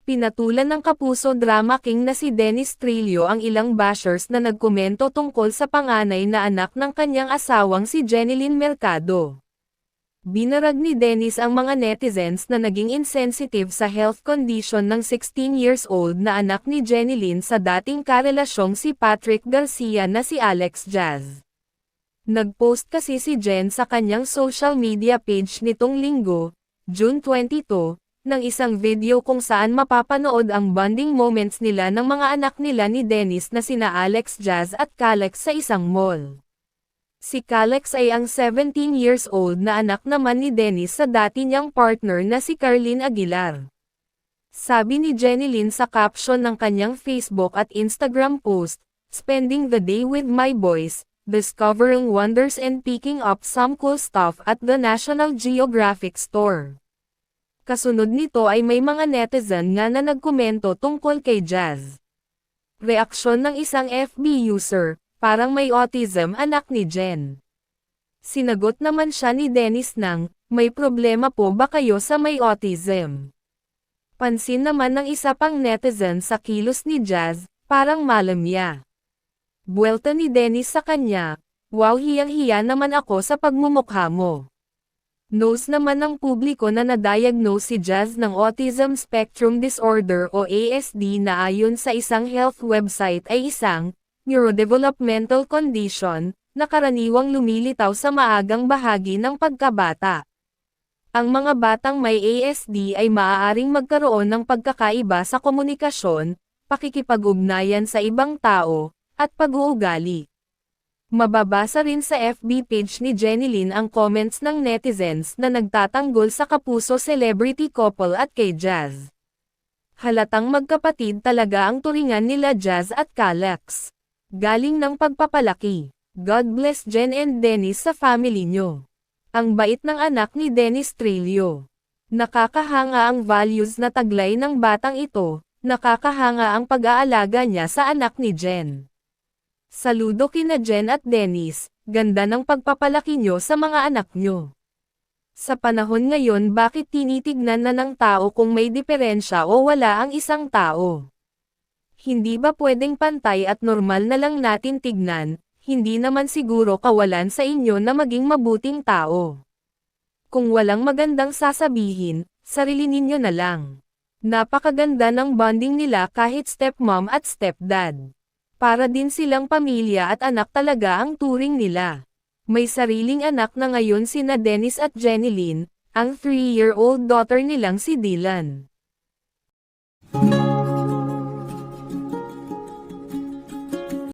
Pinatulan ng kapuso drama king na si Dennis Trillo ang ilang bashers na nagkomento tungkol sa panganay na anak ng kanyang asawang si Jeneline Mercado. Binarag ni Dennis ang mga netizens na naging insensitive sa health condition ng 16 years old na anak ni Jeneline sa dating karelasyong si Patrick Garcia na si Alex Jazz. Nag-post kasi si Jen sa kanyang social media page nitong linggo, June 22, ng isang video kung saan mapapanood ang bonding moments nila ng mga anak nila ni Dennis na sina Alex Jazz at Calex sa isang mall. Si Calex ay ang 17 years old na anak naman ni Dennis sa dati niyang partner na si Carlene Aguilar. Sabi ni Jeneline sa caption ng kanyang Facebook at Instagram post, "Spending the day with my boys, discovering wonders and picking up some cool stuff at the National Geographic store." Kasunod nito ay may mga netizen nga na nagkomento tungkol kay Jazz. Reaksyon ng isang FB user, "Parang may autism anak ni Jen." Sinagot naman siya ni Dennis ng, "May problema po ba kayo sa may autism?" Pansin naman ng isa pang netizen sa kilos ni Jazz, "Parang malamya." Buwelta ni Dennis sa kanya, "Wow, hiyang-hiya naman ako sa pagmumukha mo." Knows naman ng publiko na na-diagnose si Jazz ng Autism Spectrum Disorder o ASD na ayon sa isang health website ay isang neurodevelopmental condition na karaniwang lumilitaw sa maagang bahagi ng pagkabata. Ang mga batang may ASD ay maaaring magkaroon ng pagkakaiba sa komunikasyon, pakikipag-ugnayan sa ibang tao, at pag-uugali. Mababasa rin sa FB page ni Jeneline ang comments ng netizens na nagtatanggol sa kapuso celebrity couple at kay Jazz. Halatang magkapatid talaga ang turingan nila Jazz at Calex. Galing ng pagpapalaki. God bless Jen and Dennis sa family nyo. Ang bait ng anak ni Dennis Trillo. Nakakahanga ang values na taglay ng batang ito, nakakahanga ang pag-aalaga niya sa anak ni Jen. Saludo kina Jen at Dennis, ganda ng pagpapalaki nyo sa mga anak nyo. Sa panahon ngayon bakit tinitignan na ng tao kung may diferensya o wala ang isang tao? Hindi ba pwedeng pantay at normal na lang natin tignan, hindi naman siguro kawalan sa inyo na maging mabuting tao. Kung walang magandang sasabihin, sarili ninyo na lang. Napakaganda ng bonding nila kahit stepmom at stepdad. Para din silang pamilya at anak talaga ang turing nila. May sariling anak na ngayon sina Dennis at Jeneline, ang 3-year-old daughter nilang si Dylan.